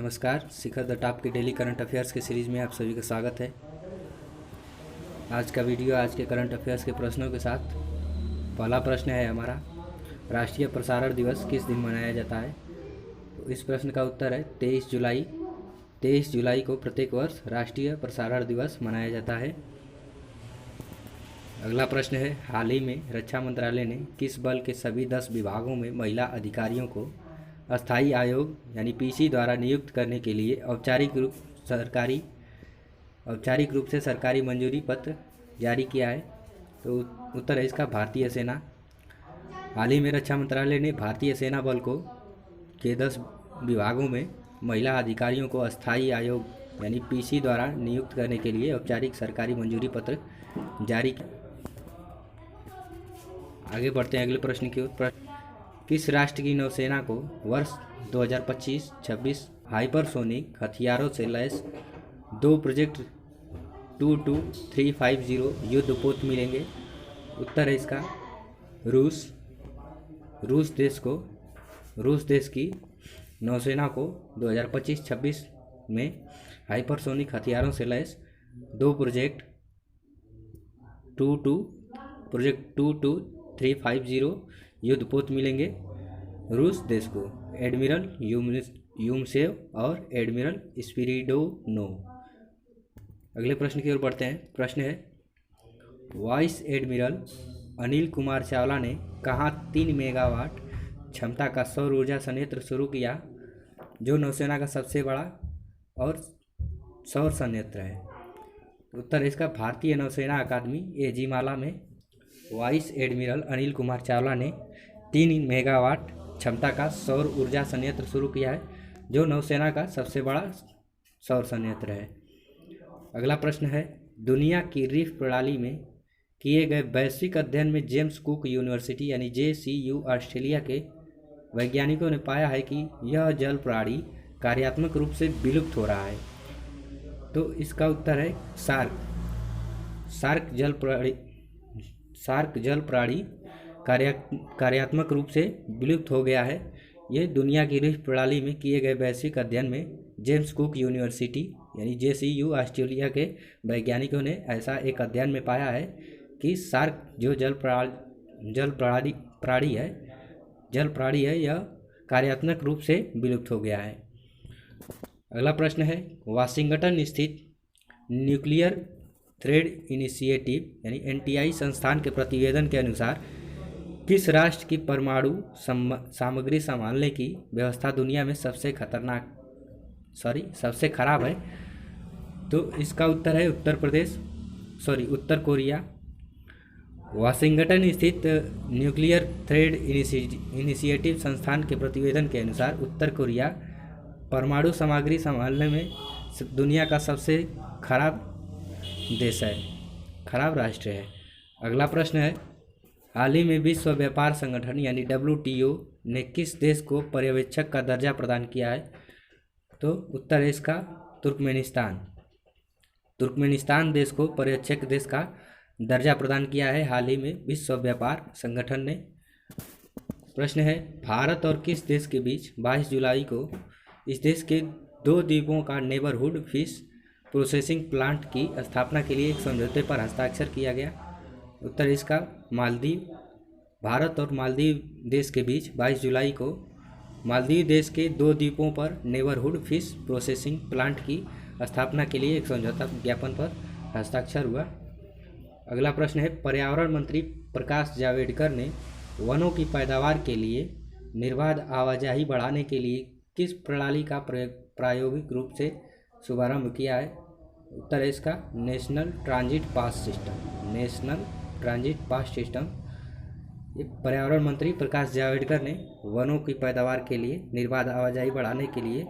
नमस्कार। शिखर the top के daily current affairs के सीरीज़ में आप सभी का स्वागत है। आज का वीडियो आज के करंट अफेयर्स के प्रश्नों के साथ। पहला प्रश्न है हमारा, राष्ट्रीय प्रसारण दिवस किस दिन मनाया जाता है? तो इस प्रश्न का उत्तर है 23 जुलाई। 23 जुलाई को प्रत्येक वर्ष राष्ट्रीय प्रसारण दिवस मनाया जाता है। अगला प्रश्न है, हाल ही में रक्षा मंत्रालय ने किस बल के सभी 10 विभागों में महिला अधिकारियों को अस्थायी आयोग यानी पीसी द्वारा नियुक्त करने के लिए औपचारिक रूप से सरकारी मंजूरी पत्र जारी किया है? तो उत्तर है इसका भारतीय सेना। हाल ही में रक्षा मंत्रालय ने भारतीय सेना बल को के 10 विभागों में महिला अधिकारियों को अस्थायी आयोग यानी पीसी द्वारा नियुक्त करने के लिए औपचारिक सरकारी मंजूरी पत्र जारी किया। आगे बढ़ते हैं अगले प्रश्न की ओर। किस राष्ट्र की नौसेना को वर्ष 2025-26 हाइपरसोनिक हथियारों से लैस 2 प्रोजेक्ट 22350 युद्धपोत मिलेंगे? उत्तर है इसका रूस देश की नौसेना को 2025-26 में हाइपरसोनिक हथियारों से लैस 2 प्रोजेक्ट 22350 युद्धपोत मिलेंगे रूस देश को, एडमिरल यूमसेव और एडमिरल स्पिरिडोनोव। अगले प्रश्न की ओर बढ़ते हैं। प्रश्न है, वाइस एडमिरल अनिल कुमार चावला ने कहाँ 3 मेगावाट क्षमता का सौर ऊर्जा संयंत्र शुरू किया, जो नौसेना का सबसे बड़ा और सौर संयंत्र है? उत्तर इसका भारतीय नौसेना अकादमी एजीमाला में वाइस एडमिरल अनिल कुमार चावला ने 3 मेगावाट क्षमता का सौर ऊर्जा संयंत्र शुरू किया है, जो नौसेना का सबसे बड़ा सौर संयंत्र है। अगला प्रश्न है, दुनिया की रीफ प्रणाली में किए गए वैश्विक अध्ययन में जेम्स कुक यूनिवर्सिटी यानी JCU ऑस्ट्रेलिया के वैज्ञानिकों ने पाया है कि यह जल प्रणाली कार्यात्मक रूप से विलुप्त हो रहा है। तो इसका उत्तर है सार्क जल प्रणाली कार्यात्मक रूप से विलुप्त हो गया है। ये दुनिया की रीफ प्रणाली में किए गए वैश्विक अध्ययन में जेम्स कुक यूनिवर्सिटी यानी JCU ऑस्ट्रेलिया के वैज्ञानिकों ने ऐसा एक अध्ययन में पाया है कि सार्क जो जल प्रणाली है यह कार्यात्मक रूप से विलुप्त हो गया है। अगला प्रश्न है, वाशिंगटन स्थित न्यूक्लियर थ्रेड इनिशिएटिव यानी NTI संस्थान के प्रतिवेदन के अनुसार किस राष्ट्र की परमाणु सामग्री संभालने की व्यवस्था दुनिया में सबसे खराब है? तो इसका उत्तर है उत्तर कोरिया। वाशिंगटन स्थित न्यूक्लियर थ्रेड इनिशिएटिव संस्थान के प्रतिवेदन के अनुसार उत्तर कोरिया परमाणु सामग्री संभालने में दुनिया का सबसे खराब राष्ट्र है। अगला प्रश्न है, हाल ही में विश्व व्यापार संगठन यानी WTO ने किस देश को पर्यवेक्षक का दर्जा प्रदान किया है? तो उत्तर है इसका तुर्कमेनिस्तान देश को पर्यवेक्षक देश का दर्जा प्रदान किया है हाल ही में विश्व व्यापार संगठन ने। प्रश्न है, भारत और किस देश के बीच 22 जुलाई को इस देश के 2 द्वीपों का नेबरहुड फिश प्रोसेसिंग प्लांट की स्थापना के लिए एक समझौते पर हस्ताक्षर किया गया? उत्तर इसका मालदीव। भारत और मालदीव देश के बीच 22 जुलाई को मालदीव देश के 2 द्वीपों पर नेबरहुड फिश प्रोसेसिंग प्लांट की स्थापना के लिए एक समझौता ज्ञापन पर हस्ताक्षर हुआ। अगला प्रश्न है, पर्यावरण मंत्री प्रकाश जावड़ेकर ने वनों की पैदावार के लिए निर्बाध आवाजाही बढ़ाने के लिए किस प्रणाली का प्रायोगिक रूप से शुभारंभ किया है? उत्तर है इसका नेशनल ट्रांजिट पास सिस्टम। ये पर्यावरण मंत्री प्रकाश जावड़ेकर ने वनों की पैदावार के लिए निर्बाध आवाजाही बढ़ाने के लिए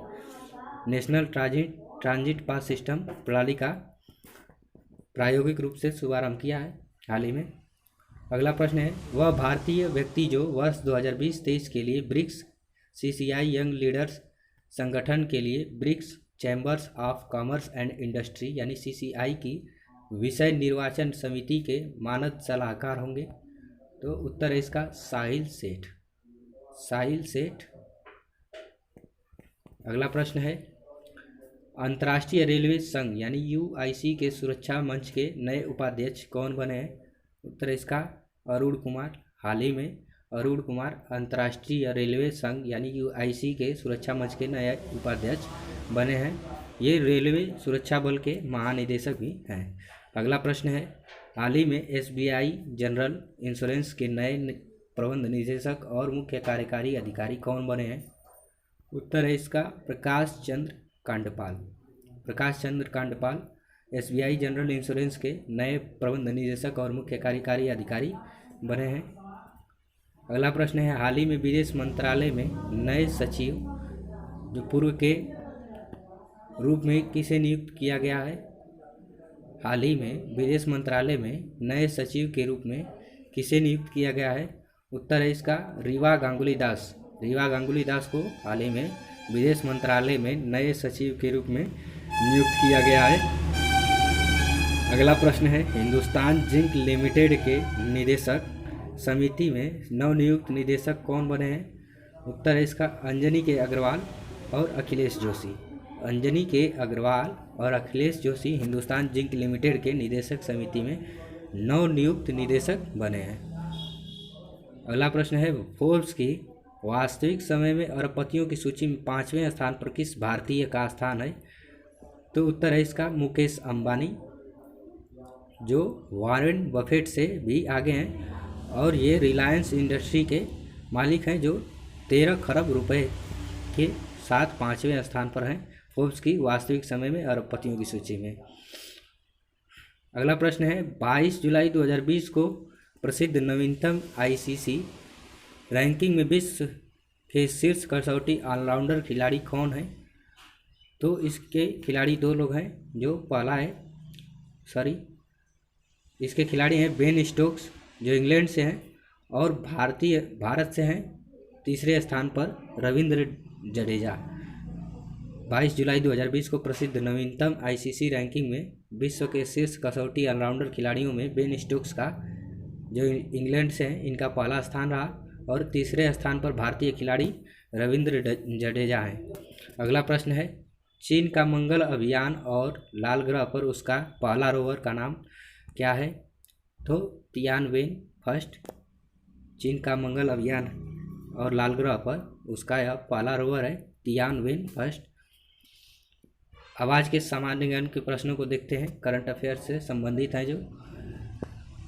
नेशनल ट्रांजिट पास सिस्टम प्रणाली का प्रायोगिक रूप से शुभारंभ किया है हाल ही में। अगला प्रश्न है, वह भारतीय व्यक्ति जो वर्ष 2020-23 के लिए ब्रिक्स CCI यंग लीडर्स संगठन के लिए BRICS chambers of commerce and industry यानी CCI की विषय निर्वाचन समिति के मानद सलाहकार होंगे? तो उत्तर है इसका साहिल सेठ। अगला प्रश्न है, अंतर्राष्ट्रीय रेलवे संघ यानी यूआईसी के सुरक्षा मंच के नए उपाध्यक्ष कौन बने हैं? उत्तर इसका अरुण कुमार। हाल ही में अरुण कुमार अंतर्राष्ट्रीय रेलवे संघ यानी यूआईसी के सुरक्षा मंच के नए उपाध्यक्ष बने हैं। ये रेलवे सुरक्षा बल के महानिदेशक भी हैं। अगला प्रश्न है, हाल ही में एसबीआई जनरल इंश्योरेंस के नए प्रबंध निदेशक और मुख्य कार्यकारी अधिकारी कौन बने हैं? उत्तर है इसका Prakash Chandra Kandpal. Prakash Chandra Kandpal SBI general insurance के नए प्रबंध निदेशक और मुख्य कार्यकारी अधिकारी बने हैं। अगला प्रश्न है, हाल ही में विदेश मंत्रालय में नए सचिव जो पूर्व के रूप में किसे नियुक्त किया गया है? हाल ही में विदेश मंत्रालय में नए सचिव के रूप में किसे नियुक्त किया गया है? उत्तर है इसका रीवा गांगुली दास। रीवा गांगुली दास को हाल ही में विदेश मंत्रालय में नए सचिव के रूप में नियुक्त किया गया है। अगला प्रश्न है, हिंदुस्तान जिंक लिमिटेड के निदेशक समिति में नवनियुक्त निदेशक कौन बने हैं? उत्तर है इसका अंजनी के अग्रवाल और अखिलेश जोशी। अंजनी के अग्रवाल और अखिलेश जोशी हिंदुस्तान जिंक लिमिटेड के निदेशक समिति में नवनियुक्त निदेशक बने हैं। अगला प्रश्न है, फोर्ब्स की वास्तविक समय में अरबपतियों की सूची में 5वें स्थान पर किस भारतीय का स्थान है? तो उत्तर है इसका मुकेश अंबानी, जो वॉरेन बफेट से भी आगे हैं और ये रिलायंस इंडस्ट्री के मालिक हैं, जो 13 खरब रुपए के साथ 5वें स्थान पर हैं फोर्ब्स की वास्तविक समय में अरबपतियों की सूची में। अगला प्रश्न है, 22 जुलाई 2020 को प्रसिद्ध नवीनतम आईसीसी रैंकिंग में विश्व के शीर्ष कसौटी ऑलराउंडर खिलाड़ी कौन है? तो इसके खिलाड़ी दो लोग हैं, जो पहला है इसके खिलाड़ी हैं बेन स्टोक्स जो इंग्लैंड से हैं और भारत से हैं तीसरे स्थान पर रविंद्र जडेजा। 22 जुलाई 2020 को प्रसिद्ध नवीनतम आईसीसी रैंकिंग में विश्व के शीर्ष कसौटी ऑलराउंडर खिलाड़ियों में बेन स्टोक्स का जो इंग्लैंड से हैं इनका पहला स्थान रहा और तीसरे स्थान पर भारतीय खिलाड़ी रविंद्र जडेजा हैं। अगला प्रश्न है, चीन का मंगल अभियान और लाल ग्रह पर उसका पहला रोवर का नाम क्या है? तो तियानवेन फर्स्ट। चीन का मंगल अभियान और लाल ग्रह पर उसका यह पहला रोवर है तियानवेन फर्स्ट। अब आज के सामान्य ज्ञान के प्रश्नों को देखते हैं, करंट अफेयर से संबंधित हैं जो।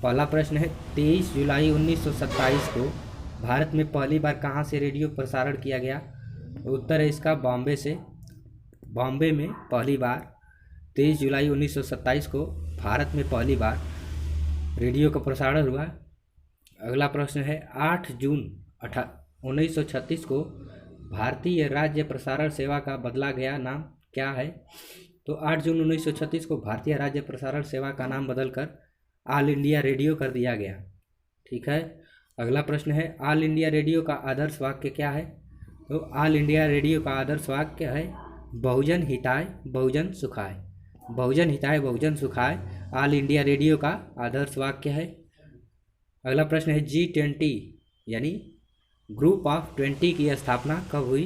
पहला प्रश्न है, 23 जुलाई 1927 को भारत में पहली बार कहाँ से रेडियो प्रसारण किया गया? उत्तर है इसका बॉम्बे से। बॉम्बे में पहली बार 23 जुलाई 1927 को भारत में पहली बार रेडियो का प्रसारण हुआ। अगला प्रश्न है, 8 जून 1936 को भारतीय राज्य प्रसारण सेवा का बदला गया नाम क्या है? तो 8 जून 1936 को भारतीय राज्य प्रसारण सेवा का नाम बदलकर ऑल इंडिया रेडियो कर दिया गया। ठीक है। अगला प्रश्न है, ऑल इंडिया रेडियो का आदर्श वाक्य क्या है? तो ऑल इंडिया रेडियो का आदर्श वाक्य है बहुजन हिताय बहुजन सुखाय। बहुजन हिताय बहुजन सुखाय ऑल इंडिया रेडियो का आदर्श वाक्य है। अगला प्रश्न है, G20 यानी ग्रुप ऑफ 20 की स्थापना कब हुई?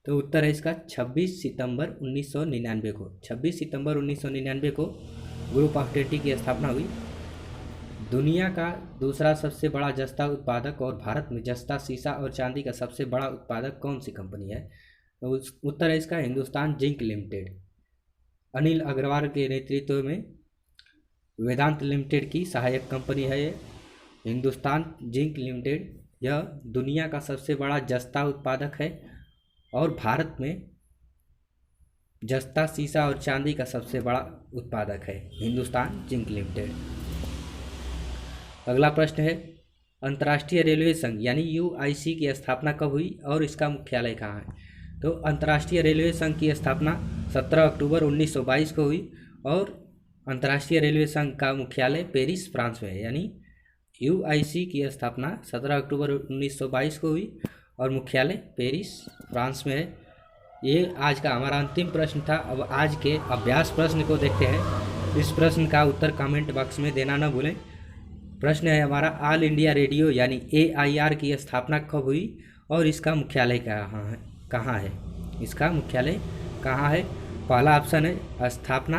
तो उत्तर है इसका 26 सितंबर 1999 को। 26 सितंबर 1999 को ग्रुप ऑफ 20 की स्थापना हुई। दुनिया का दूसरा सबसे बड़ा जस्ता उत्पादक और भारत में जस्ता, शीशा और चांदी का सबसे बड़ा उत्पादक कौन सी कंपनी है? तो उत्तर है इसका हिंदुस्तान जिंक लिमिटेड। अनिल अग्रवाल के नेतृत्व में वेदांत लिमिटेड की सहायक कंपनी है ये हिंदुस्तान जिंक लिमिटेड। यह दुनिया का सबसे बड़ा जस्ता उत्पादक है और भारत में जस्ता, शीशा और चांदी का सबसे बड़ा उत्पादक है हिंदुस्तान जिंक लिमिटेड। अगला प्रश्न है, अंतर्राष्ट्रीय रेलवे संघ यानी यूआईसी की स्थापना कब हुई और इसका मुख्यालय कहाँ है? तो अंतर्राष्ट्रीय रेलवे संघ की स्थापना 17 अक्टूबर 1922 को हुई और अंतर्राष्ट्रीय रेलवे संघ का मुख्यालय पेरिस, फ्रांस में है। यानी यूआईसी की स्थापना 17 अक्टूबर 1922 को हुई और मुख्यालय पेरिस, फ्रांस में है। ये आज का हमारा अंतिम प्रश्न था। अब आज के अभ्यास प्रश्न को देखते हैं। इस प्रश्न का उत्तर कमेंट बॉक्स में देना न भूलें। प्रश्न है हमारा, ऑल इंडिया रेडियो यानी AIR की स्थापना कब हुई और इसका मुख्यालय कहाँ है? इसका मुख्यालय कहाँ है? पहला ऑप्शन है स्थापना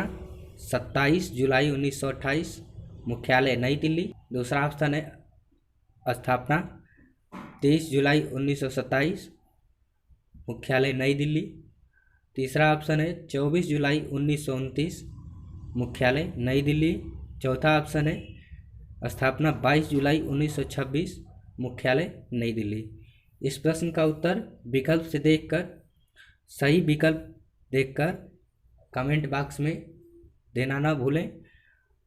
27 जुलाई 1928, मुख्यालय नई दिल्ली। दूसरा ऑप्शन है स्थापना 23 जुलाई 1927, मुख्यालय नई दिल्ली। तीसरा ऑप्शन है 24 जुलाई 1929, मुख्यालय नई दिल्ली। चौथा ऑप्शन है स्थापना 22 जुलाई 1926, मुख्यालय नई दिल्ली। इस प्रश्न का उत्तर विकल्प से देखकर, सही विकल्प देखकर कमेंट बॉक्स में देना ना भूलें।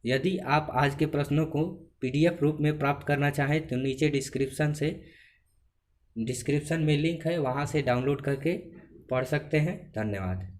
यदि आप आज के प्रश्नों को PDF रूप में प्राप्त करना चाहें तो नीचे डिस्क्रिप्शन में लिंक है, वहां से डाउनलोड करके पढ़ सकते हैं। धन्यवाद।